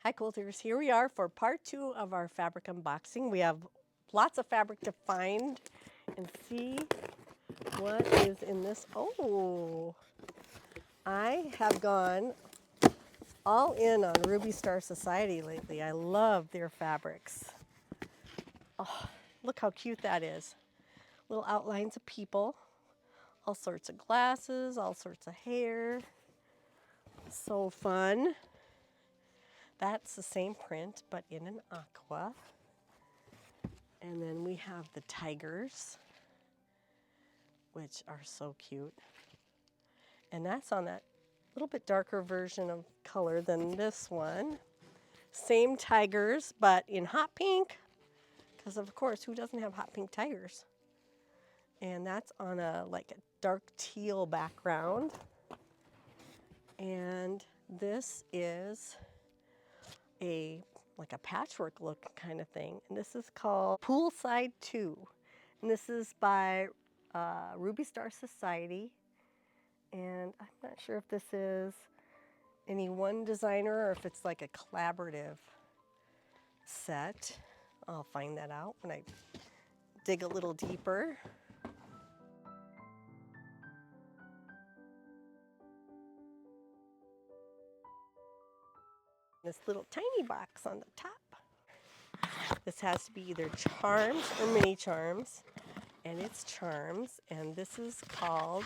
Hi quilters, here we are for part 2 of our fabric unboxing. We have lots of fabric to find and see what is in this. Oh, I have gone all in on Ruby Star Society lately. I love their fabrics. Oh, look how cute that is. Little outlines of people, all sorts of glasses, all sorts of hair. So fun. That's the same print, but in an aqua. And then we have the tigers, which are so cute. And that's on that little bit darker version of color than this one. Same tigers, but in hot pink, because of course, who doesn't have hot pink tigers? And that's on a like a dark teal background. And this is like a patchwork look kind of thing. And this is called Poolside 2. And this is by Ruby Star Society. And I'm not sure if this is any one designer or if it's like a collaborative set. I'll find that out when I dig a little deeper. This little tiny box on the top. This has to be either charms or mini charms, and it's charms, and this is called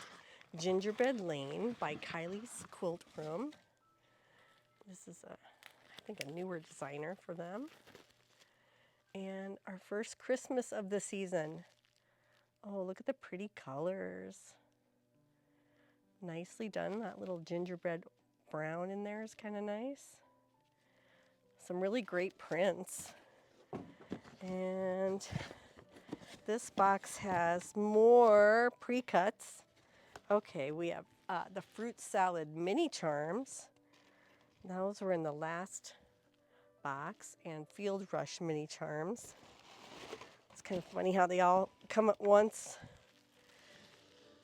Gingerbread Lane by Kileys Quilt Room. This is I think a newer designer for them. And our first Christmas of the season. Oh, look at the pretty colors. Nicely done. That little gingerbread brown in there is kind of nice. Some really great prints. And this box has more precuts. Okay, we have the fruit salad mini charms. Those were in the last box, and Fieldrush mini charms. It's kind of funny how they all come at once.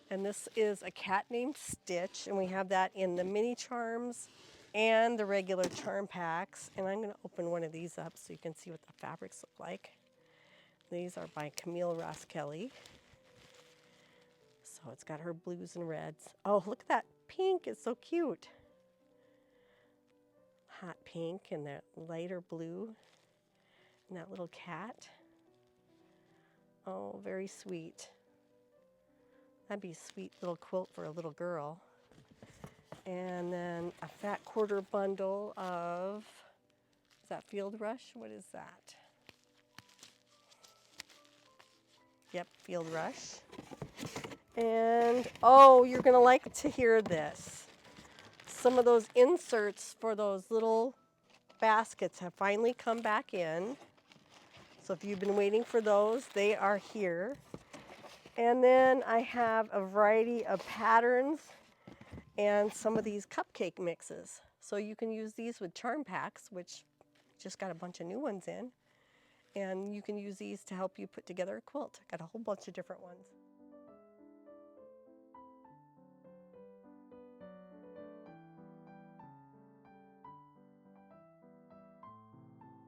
And this is a cat named Stitch, and we have that in the mini charms and the regular charm packs. And I'm going to open one of these up so you can see what the fabrics look like. These are by Camille Roskelley. So it's got her blues and reds. Oh, look at that pink. It's so cute. Hot pink and that lighter blue and that little cat. Oh, very sweet. That'd be a sweet little quilt for a little girl. And then a fat quarter bundle of, is that Fieldrush? What is that? Yep, Fieldrush. And, oh, you're gonna like to hear this. Some of those inserts for those little baskets have finally come back in. So if you've been waiting for those, they are here. And then I have a variety of patterns and some of these cupcake mixes. So you can use these with charm packs, which just got a bunch of new ones in. And you can use these to help you put together a quilt. I got a whole bunch of different ones.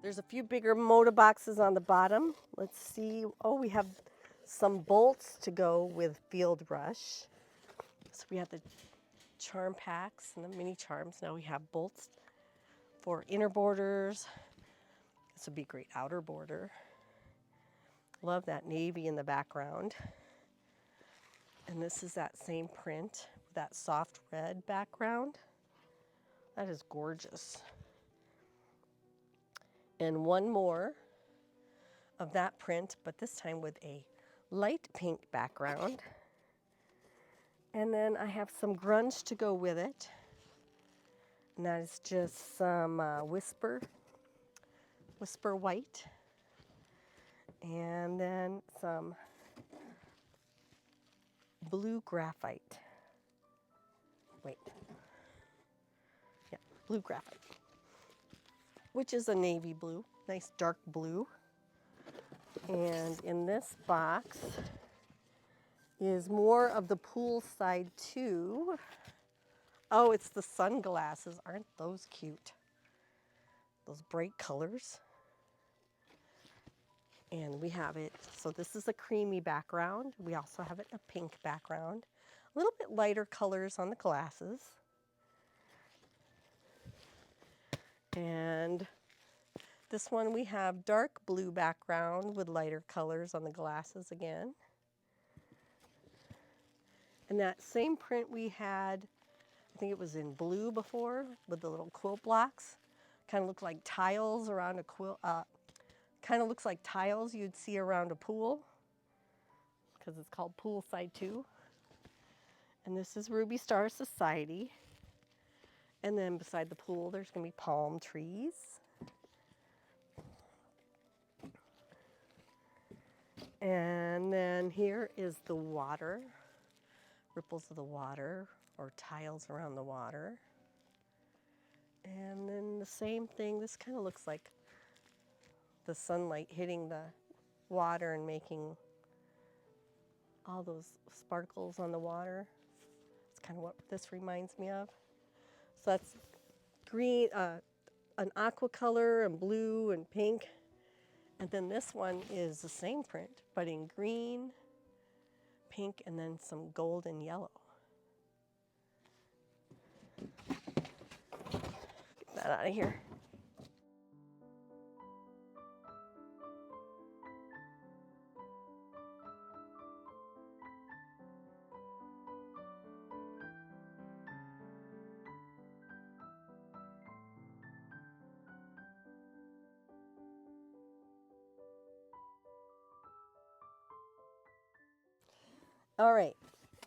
There's a few bigger Moda boxes on the bottom. Let's see. Oh, we have some bolts to go with Fieldrush. So we have the charm packs and the mini charms. Now we have bolts for inner borders. This would be a great outer border. Love that navy in the background. And this is that same print with that soft red background. That is gorgeous. And one more of that print, but this time with a light pink background. And then I have some grunge to go with it. And that is just some Whisper White. And then some blue graphite. Wait. Yeah, blue graphite. Which is a navy blue, nice dark blue. And in this box is more of the Poolside 2. Oh, it's the sunglasses. Aren't those cute? those bright colors. And we have it, so this is a creamy background. We also have it in a pink background. A little bit lighter colors on the glasses. And this one we have dark blue background with lighter colors on the glasses again. And that same print we had, I think it was in blue before, with the little quilt blocks. Kind of look like tiles around a quilt, kind of looks like tiles you'd see around a pool, because it's called Poolside too. And this is Ruby Star Society. And then beside the pool, there's going to be palm trees. And then here is the water, ripples of the water, or tiles around the water. And then the same thing, this kind of looks like the sunlight hitting the water and making all those sparkles on the water. It's kind of what this reminds me of. So that's green, an aqua color and blue and pink. And then this one is the same print, but in green, pink, and then some gold and yellow. Get that out of here. All right,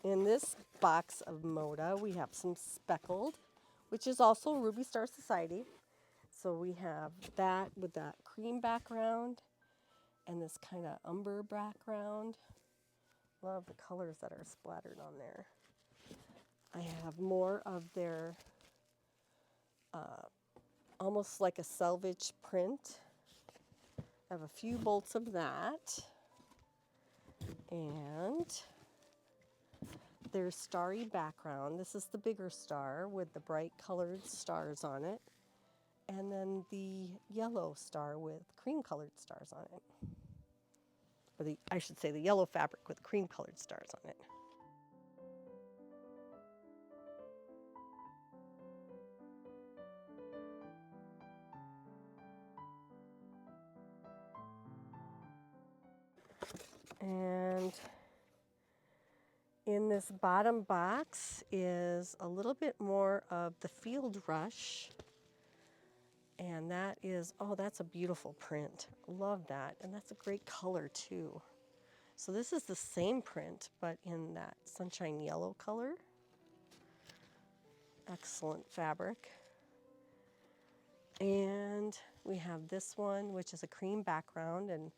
in this box of Moda, we have some Speckled, which is also Ruby Star Society. So we have that with that cream background and this kind of umber background. Love the colors that are splattered on there. I have more of their almost like a selvage print. I have a few bolts of that. And their starry background. This is the bigger star with the bright colored stars on it. And then the yellow star with cream colored stars on it. Or I should say the yellow fabric with cream colored stars on it. And in this bottom box is a little bit more of the Fieldrush. And that is, oh, that's a beautiful print. Love that. And that's a great color too. So this is the same print, but in that sunshine yellow color. Excellent fabric. And we have this one, which is a cream background and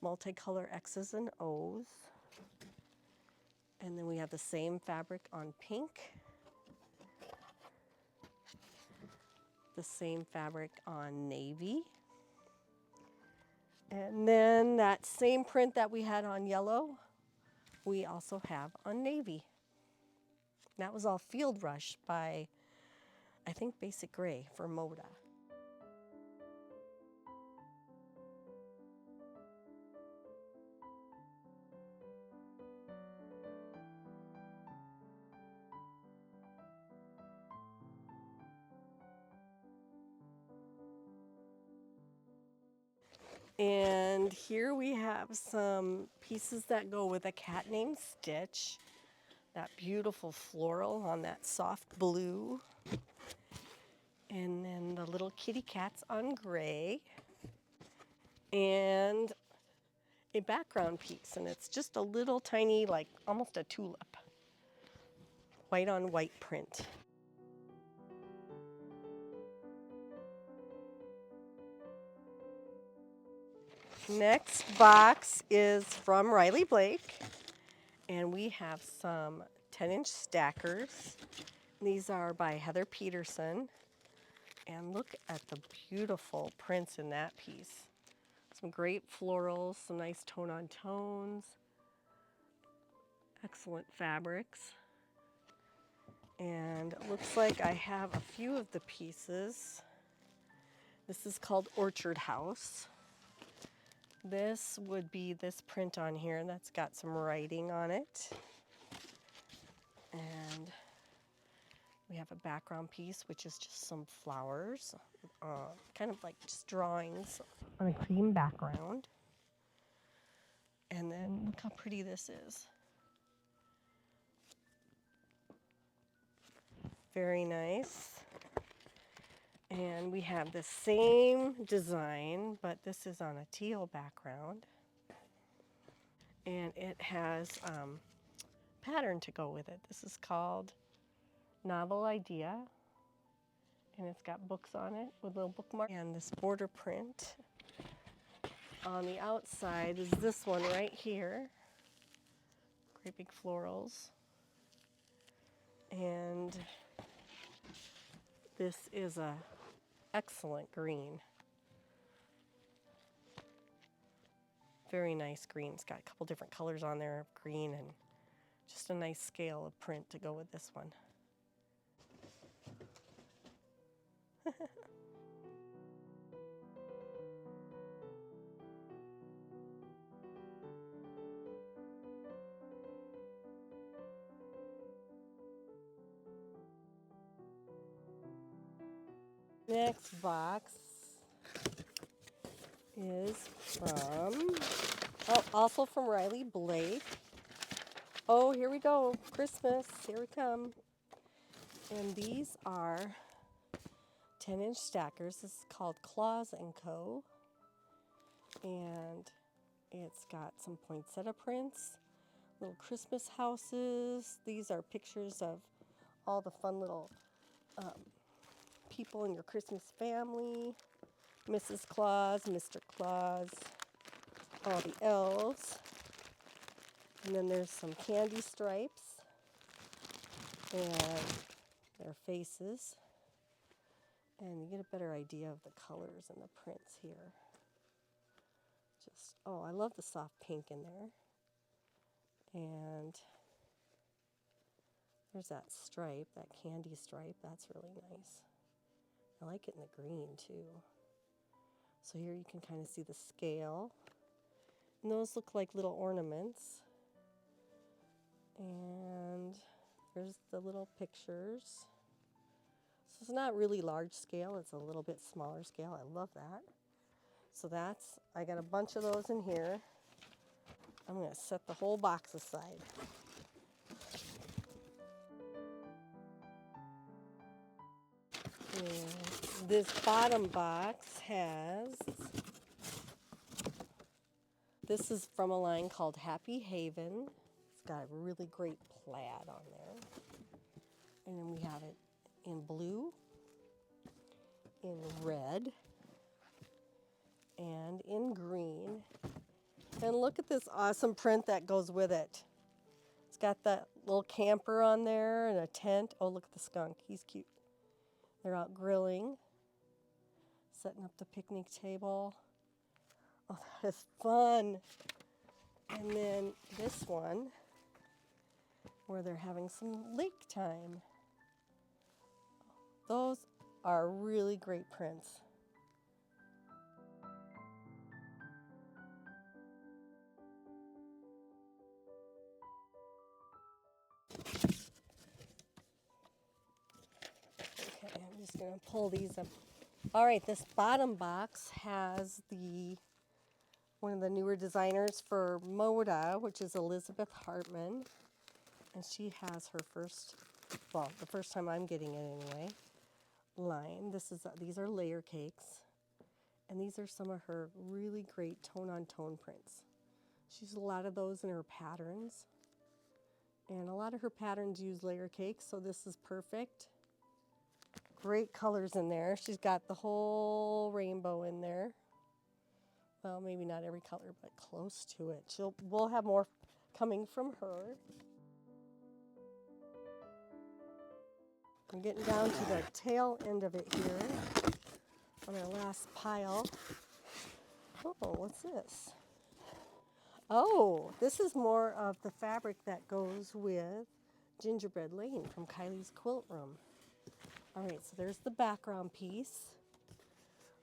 multicolor X's and O's. And then we have the same fabric on pink. The same fabric on navy. And then that same print that we had on yellow, we also have on navy. That was all Fieldrush by, I think, Basic Gray for Moda. And here we have some pieces that go with a cat named Stitch. That beautiful floral on that soft blue. And then the little kitty cats on gray. And a background piece. And it's just a little tiny, like almost a tulip. White on white print. Next box is from Riley Blake, and we have some 10-inch stackers. These are by Heather Peterson, and look at the beautiful prints in that piece. Some great florals, some nice tone-on tones, excellent fabrics. And it looks like I have a few of the pieces. This is called Orchard House. This would be this print on here, and that's got some writing on it. And we have a background piece, which is just some flowers, kind of like just drawings on a cream background. And then look how pretty this is. Very nice. And we have the same design, but this is on a teal background. And it has pattern to go with it. This is called Novel Idea. And it's got books on it with little bookmarks. And this border print on the outside is this one right here. Great big florals. And this is a excellent green. Very nice green. It's got a couple different colors on there of green and just a nice scale of print to go with this one. Next box is from, also from Riley Blake. Oh, here we go. Christmas. Here we come. And these are 10-inch stackers. This is called Claus & Co. And it's got some poinsettia prints, little Christmas houses. These are pictures of all the fun little people in your Christmas family. Mrs. Claus, Mr. Claus, all the elves. And then there's some candy stripes and their faces. And you get a better idea of the colors and the prints here. Just, oh, I love the soft pink in there. And there's that stripe, that candy stripe. That's really nice. I like it in the green too. So here you can kind of see the scale. And those look like little ornaments. And there's the little pictures. So it's not really large scale, it's a little bit smaller scale. I love that. So that's, I got a bunch of those in here. I'm going to set the whole box aside. And this bottom box has, this is from a line called Happy Haven. It's got a really great plaid on there. And then we have it in blue, in red, and in green. And look at this awesome print that goes with it. It's got that little camper on there and a tent. Oh, look at the skunk. He's cute. They're out grilling, setting up the picnic table. Oh, that is fun. And then this one, where they're having some lake time. Those are really great prints. Okay, I'm just going to pull these up. All right, this bottom box has one of the newer designers for Moda, which is Elizabeth Hartman. And she has her first, well, the first time I'm getting it anyway, line. These are layer cakes. And these are some of her really great tone-on-tone prints. She uses a lot of those in her patterns. And a lot of her patterns use layer cakes, so this is perfect. Great colors in there. She's got the whole rainbow in there. Well, maybe not every color, but close to it. We'll have more coming from her. I'm getting down to the tail end of it here on our last pile. Oh, what's this? Oh, this is more of the fabric that goes with Gingerbread Lane from Kileys Quilt Room. All right, so there's the background piece.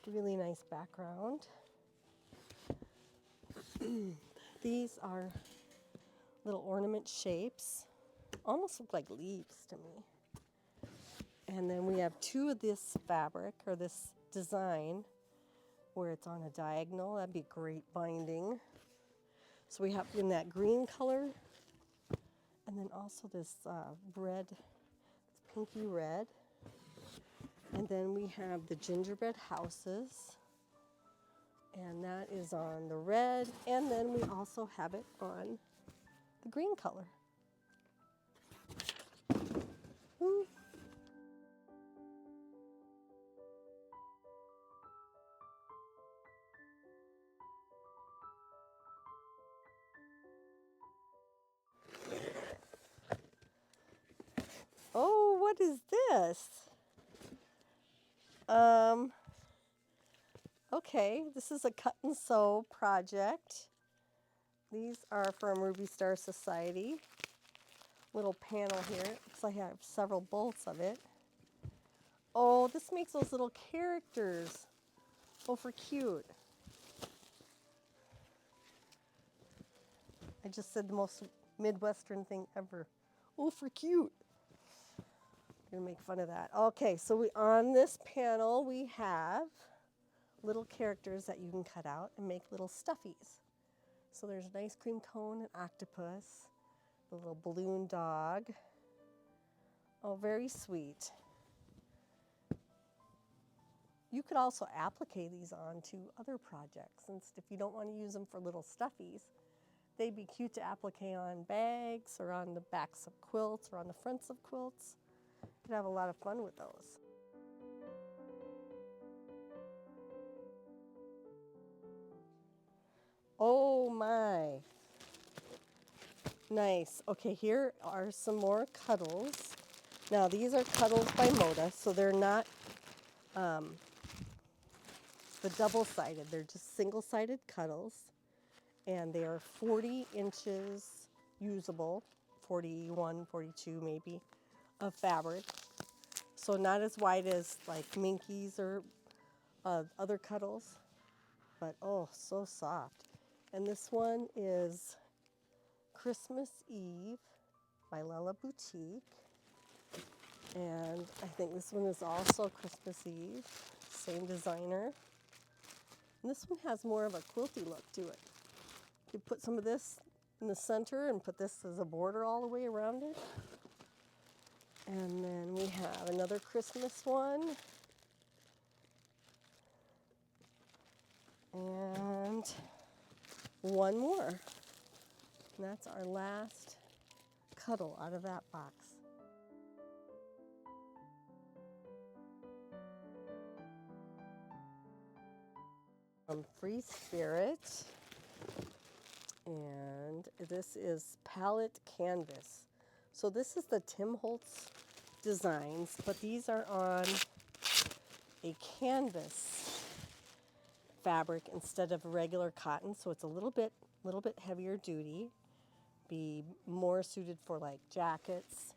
Really nice background. These are little ornament shapes. Almost look like leaves to me. And then we have two of this fabric, or this design, where it's on a diagonal. That'd be great binding. So we have in that green color, and then also this red, pinky red. And then we have the gingerbread houses, and that is on the red. And then we also have it on the green color. Ooh. Oh, what is this? Okay, this is a cut and sew project. These are from Ruby Star Society. Little panel here. It looks like I have several bolts of it. Oh, this makes those little characters. Oh, for cute. I just said the most Midwestern thing ever. Oh, for cute. I'm gonna make fun of that. Okay, so on this panel we have little characters that you can cut out and make little stuffies. So there's an ice cream cone, an octopus, a little balloon dog. Oh, very sweet. You could also applique these onto other projects, and if you don't want to use them for little stuffies, they'd be cute to applique on bags or on the backs of quilts or on the fronts of quilts. You could have a lot of fun with those. Oh my. Nice. Okay, here are some more Cuddles. Now these are Cuddles by Moda, so they're not the double-sided. They're just single-sided Cuddles, and they are 40 inches usable, 41, 42 maybe, of fabric. So not as wide as like Minkies or other Cuddles, but oh, so soft. And this one is Christmas Eve by Lella Boutique. And I think this one is also Christmas Eve, same designer. And this one has more of a quilty look to it. You put some of this in the center and put this as a border all the way around it. And then we have another Christmas one. And one more. And that's our last Cuddle out of that box. From Freespirit, and this is palette canvas. So this is the Tim Holtz designs, but these are on a canvas fabric instead of regular cotton, so it's a little bit heavier duty. Be more suited for like jackets,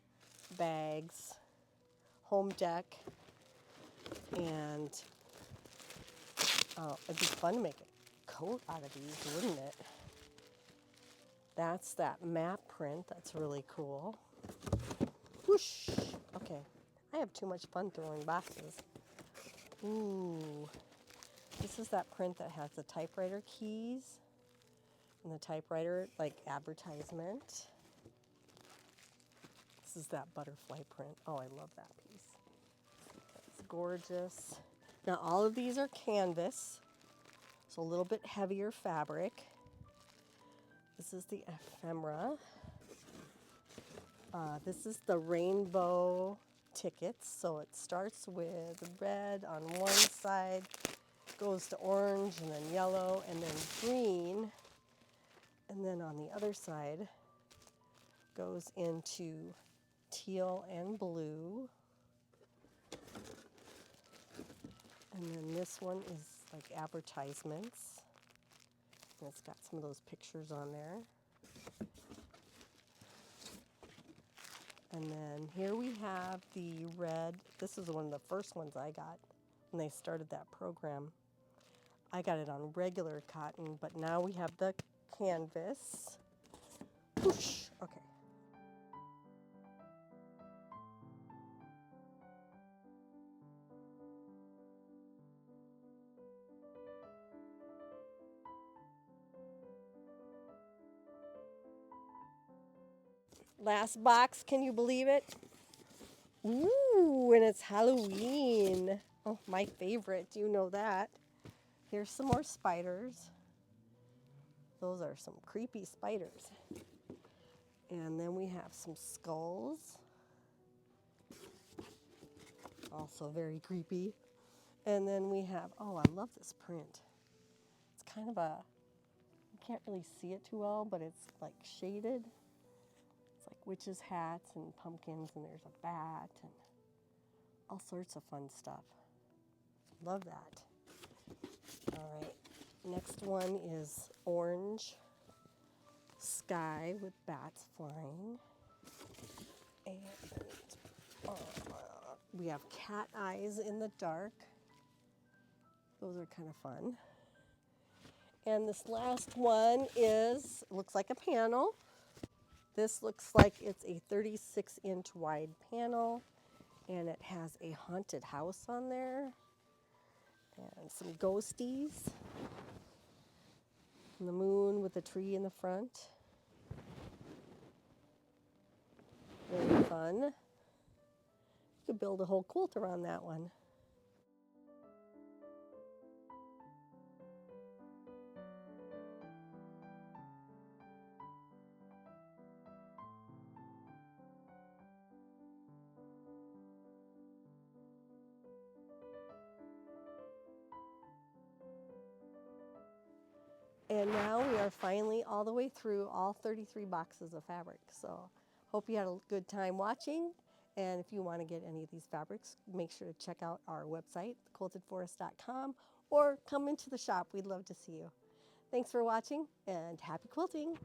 bags, home deck, and it'd be fun to make a coat out of these, wouldn't it? That's that map print. That's really cool. Whoosh! Okay, I have too much fun throwing boxes. Ooh, this is that print that has the typewriter keys and the typewriter like advertisement. This is that butterfly print. Oh, I love that piece. It's gorgeous. Now all of these are canvas, so a little bit heavier fabric. This is the ephemera. This is the rainbow tickets. So it starts with red on one side, goes to orange and then yellow and then green. And then on the other side goes into teal and blue. And then this one is like advertisements. And it's got some of those pictures on there. And then here we have the red. This is one of the first ones I got when they started that program. I got it on regular cotton, but now we have the canvas. Whoosh. Okay. Last box, can you believe it? Ooh, and it's Halloween. Oh, my favorite, you know that. Here's some more spiders. Those are some creepy spiders. And then we have some skulls. Also very creepy. And then we have, oh, I love this print. It's kind of a, you can't really see it too well, but it's like shaded. It's like witches' hats and pumpkins, and there's a bat and all sorts of fun stuff. Love that. All right, next one is orange sky with bats flying. And we have cat eyes in the dark. Those are kind of fun. And this last one is, looks like a panel. This looks like it's a 36-inch wide panel, and it has a haunted house on there and some ghosties. And the moon with a tree in the front. Very fun. You could build a whole quilt around that one. And now we are finally all the way through all 33 boxes of fabric. So hope you had a good time watching. And if you want to get any of these fabrics, make sure to check out our website, quiltedforest.com, or come into the shop. We'd love to see you. Thanks for watching, and happy quilting!